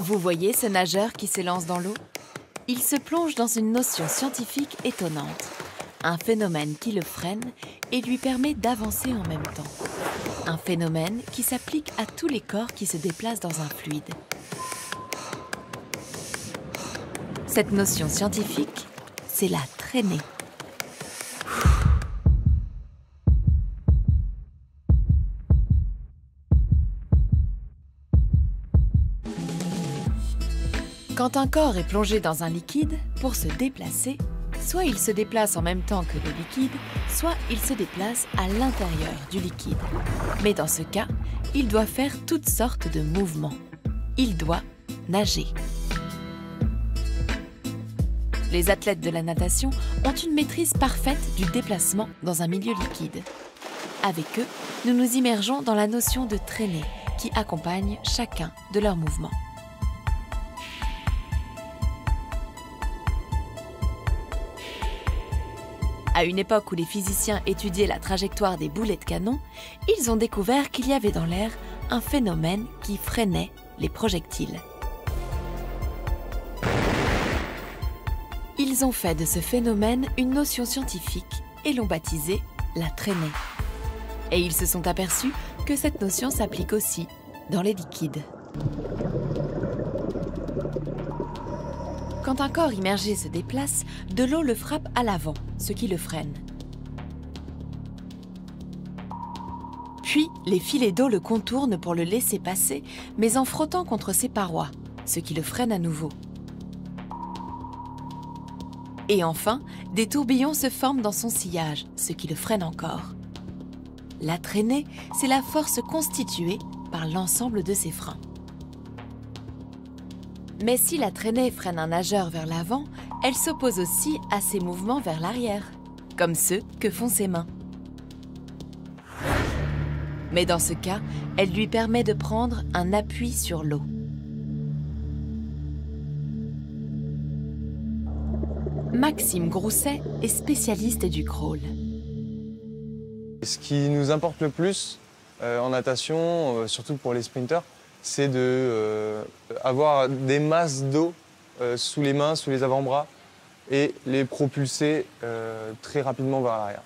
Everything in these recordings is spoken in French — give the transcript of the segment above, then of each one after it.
Vous voyez ce nageur qui s'élance dans l'eau? Il se plonge dans une notion scientifique étonnante, un phénomène qui le freine et lui permet d'avancer en même temps. Un phénomène qui s'applique à tous les corps qui se déplacent dans un fluide. Cette notion scientifique, c'est la traînée. Quand un corps est plongé dans un liquide, pour se déplacer, soit il se déplace en même temps que le liquide, soit il se déplace à l'intérieur du liquide. Mais dans ce cas, il doit faire toutes sortes de mouvements. Il doit nager. Les athlètes de la natation ont une maîtrise parfaite du déplacement dans un milieu liquide. Avec eux, nous nous immergeons dans la notion de traînée qui accompagne chacun de leurs mouvements. À une époque où les physiciens étudiaient la trajectoire des boulets de canon, ils ont découvert qu'il y avait dans l'air un phénomène qui freinait les projectiles. Ils ont fait de ce phénomène une notion scientifique et l'ont baptisé la traînée. Et ils se sont aperçus que cette notion s'applique aussi dans les liquides. Quand un corps immergé se déplace, de l'eau le frappe à l'avant, ce qui le freine. Puis, les filets d'eau le contournent pour le laisser passer, mais en frottant contre ses parois, ce qui le freine à nouveau. Et enfin, des tourbillons se forment dans son sillage, ce qui le freine encore. La traînée, c'est la force constituée par l'ensemble de ses freins. Mais si la traînée freine un nageur vers l'avant, elle s'oppose aussi à ses mouvements vers l'arrière, comme ceux que font ses mains. Mais dans ce cas, elle lui permet de prendre un appui sur l'eau. Maxime Grousset est spécialiste du crawl. Ce qui nous importe le plus en natation, surtout pour les sprinters, c'est d'avoir des masses d'eau sous les mains, sous les avant-bras et les propulser très rapidement vers l'arrière.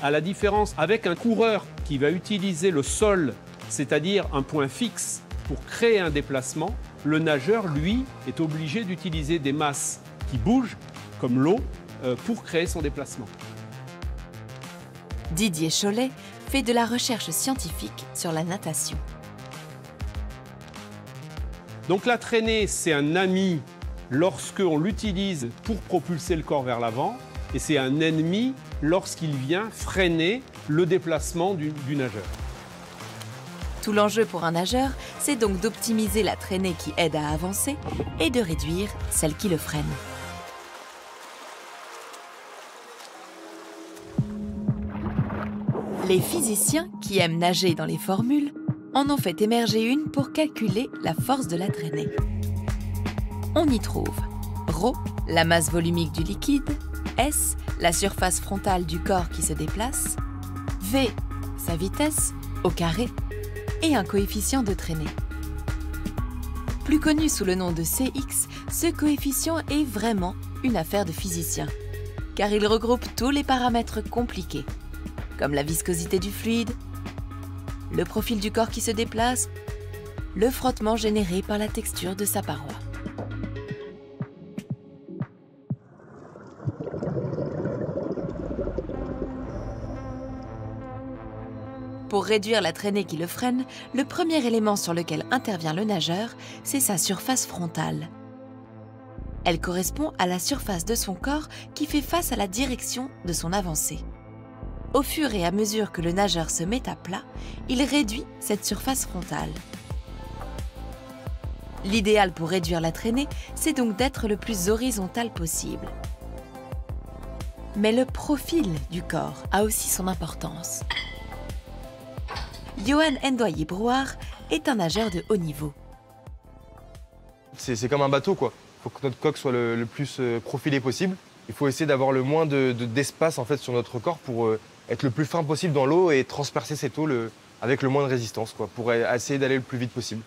À la différence avec un coureur qui va utiliser le sol, c'est-à-dire un point fixe pour créer un déplacement, le nageur, lui, est obligé d'utiliser des masses qui bougent, comme l'eau, pour créer son déplacement. Didier Chollet fait de la recherche scientifique sur la natation. Donc la traînée, c'est un ami lorsqu'on l'utilise pour propulser le corps vers l'avant, et c'est un ennemi lorsqu'il vient freiner le déplacement du nageur. Tout l'enjeu pour un nageur, c'est donc d'optimiser la traînée qui aide à avancer et de réduire celle qui le freine. Les physiciens qui aiment nager dans les formules en ont fait émerger une pour calculer la force de la traînée. On y trouve ρ, la masse volumique du liquide, S, la surface frontale du corps qui se déplace, V, sa vitesse, au carré, et un coefficient de traînée. Plus connu sous le nom de CX, ce coefficient est vraiment une affaire de physicien, car il regroupe tous les paramètres compliqués, comme la viscosité du fluide, le profil du corps qui se déplace, le frottement généré par la texture de sa paroi. Pour réduire la traînée qui le freine, le premier élément sur lequel intervient le nageur, c'est sa surface frontale. Elle correspond à la surface de son corps qui fait face à la direction de son avancée. Au fur et à mesure que le nageur se met à plat, il réduit cette surface frontale. L'idéal pour réduire la traînée, c'est donc d'être le plus horizontal possible. Mais le profil du corps a aussi son importance. Johan Ndoye-Brouard est un nageur de haut niveau. C'est comme un bateau, quoi. Il faut que notre coque soit le plus profilé possible. Il faut essayer d'avoir le moins d'espace en fait, sur notre corps pour être le plus fin possible dans l'eau et transpercer cette eau avec le moins de résistance, quoi, pour essayer d'aller le plus vite possible.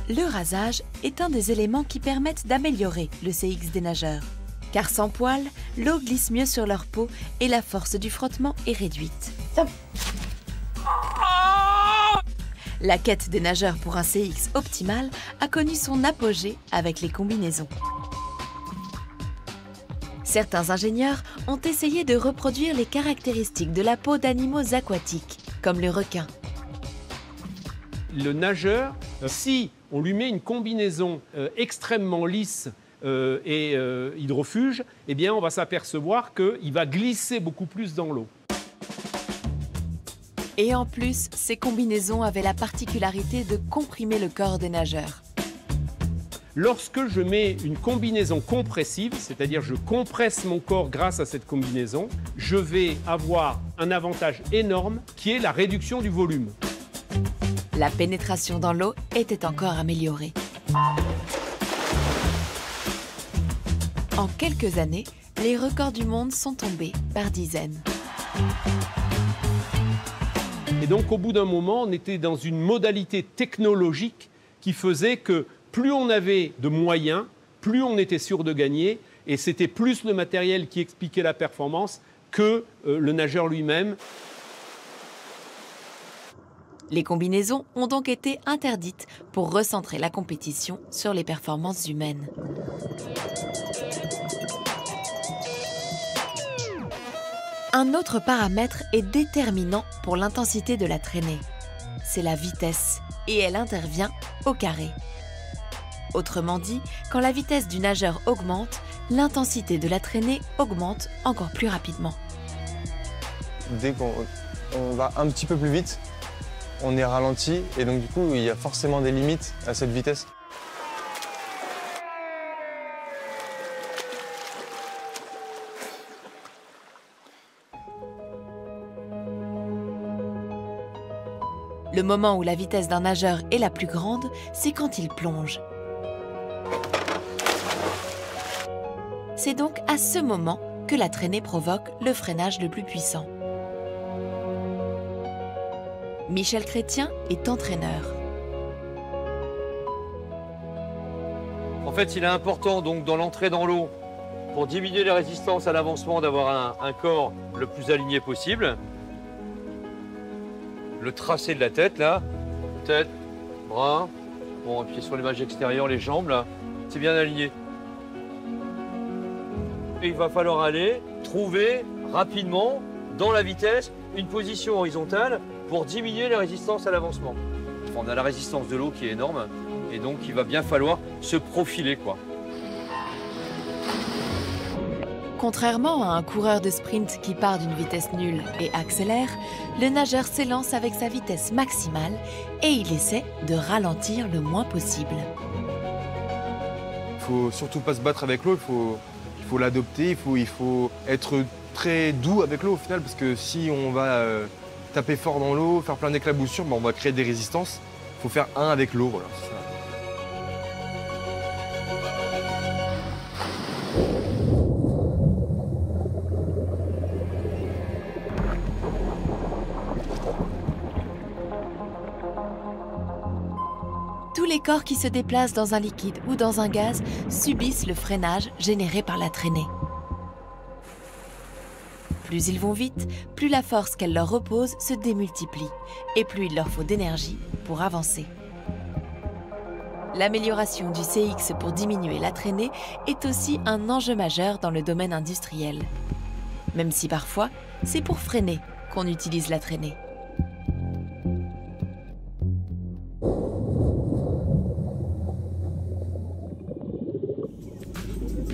Le rasage est un des éléments qui permettent d'améliorer le CX des nageurs. Car sans poils, l'eau glisse mieux sur leur peau et la force du frottement est réduite. La quête des nageurs pour un CX optimal a connu son apogée avec les combinaisons. Certains ingénieurs ont essayé de reproduire les caractéristiques de la peau d'animaux aquatiques, comme le requin. Le nageur, si on lui met une combinaison extrêmement lisse et hydrofuge, eh bien on va s'apercevoir qu'il va glisser beaucoup plus dans l'eau. Et en plus, ces combinaisons avaient la particularité de comprimer le corps des nageurs. Lorsque je mets une combinaison compressive, c'est-à-dire je compresse mon corps grâce à cette combinaison, je vais avoir un avantage énorme qui est la réduction du volume. La pénétration dans l'eau était encore améliorée. En quelques années, les records du monde sont tombés par dizaines. Et donc, au bout d'un moment, on était dans une modalité technologique qui faisait que plus on avait de moyens, plus on était sûr de gagner, et c'était plus le matériel qui expliquait la performance que le nageur lui-même. Les combinaisons ont donc été interdites pour recentrer la compétition sur les performances humaines. Un autre paramètre est déterminant pour l'intensité de la traînée. C'est la vitesse, et elle intervient au carré. Autrement dit, quand la vitesse du nageur augmente, l'intensité de la traînée augmente encore plus rapidement. Dès qu'on va un petit peu plus vite, on est ralenti et donc du coup, il y a forcément des limites à cette vitesse. Le moment où la vitesse d'un nageur est la plus grande, c'est quand il plonge. C'est donc à ce moment que la traînée provoque le freinage le plus puissant. Michel Chrétien est entraîneur. En fait, il est important donc dans l'entrée dans l'eau, pour diminuer les résistances à l'avancement, d'avoir un corps le plus aligné possible. Le tracé de la tête, là, tête, bras, bon, et puis sur l'image extérieure, les jambes, là, c'est bien aligné. Et il va falloir aller trouver rapidement, dans la vitesse, une position horizontale pour diminuer les résistances à l'avancement. Enfin, on a la résistance de l'eau qui est énorme, et donc il va bien falloir se profiler, quoi. Contrairement à un coureur de sprint qui part d'une vitesse nulle et accélère, le nageur s'élance avec sa vitesse maximale et il essaie de ralentir le moins possible. Il faut surtout pas se battre avec l'eau, il faut l'adopter, il faut être très doux avec l'eau au final, parce que si on va taper fort dans l'eau, faire plein d'éclaboussures, on va créer des résistances. Il faut faire un avec l'eau, voilà, c'est ça. Tous les corps qui se déplacent dans un liquide ou dans un gaz subissent le freinage généré par la traînée. Plus ils vont vite, plus la force qu'elle leur repose se démultiplie et plus il leur faut d'énergie pour avancer. L'amélioration du CX pour diminuer la traînée est aussi un enjeu majeur dans le domaine industriel. Même si parfois, c'est pour freiner qu'on utilise la traînée.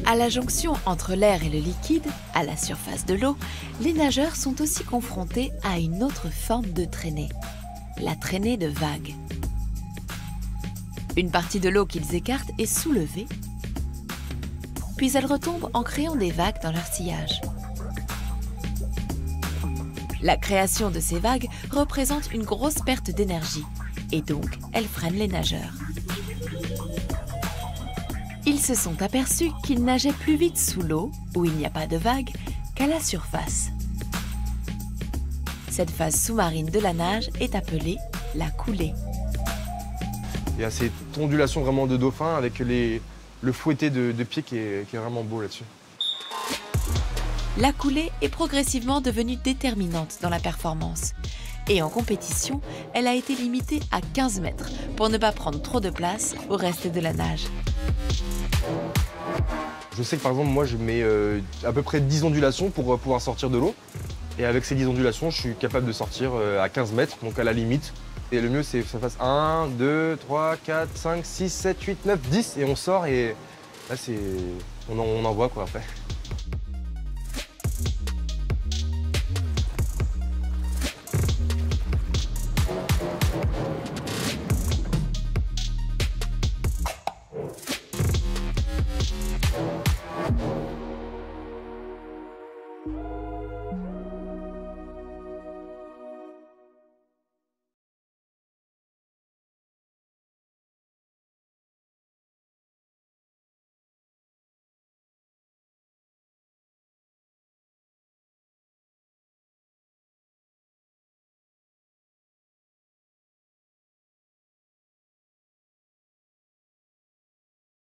À la jonction entre l'air et le liquide, à la surface de l'eau, les nageurs sont aussi confrontés à une autre forme de traînée, la traînée de vagues. Une partie de l'eau qu'ils écartent est soulevée, puis elle retombe en créant des vagues dans leur sillage. La création de ces vagues représente une grosse perte d'énergie, et donc elle freine les nageurs. Ils se sont aperçus qu'ils nageaient plus vite sous l'eau, où il n'y a pas de vagues, qu'à la surface. Cette phase sous-marine de la nage est appelée la coulée. Il y a cette ondulation vraiment de dauphin avec le fouetté de pied qui est vraiment beau là-dessus. La coulée est progressivement devenue déterminante dans la performance. Et en compétition, elle a été limitée à 15 mètres pour ne pas prendre trop de place au reste de la nage. Je sais que par exemple, moi je mets à peu près 10 ondulations pour pouvoir sortir de l'eau. Et avec ces 10 ondulations, je suis capable de sortir à 15 mètres, donc à la limite. Et le mieux, c'est que ça fasse 1, 2, 3, 4, 5, 6, 7, 8, 9, 10. Et on sort et là, on envoie quoi après.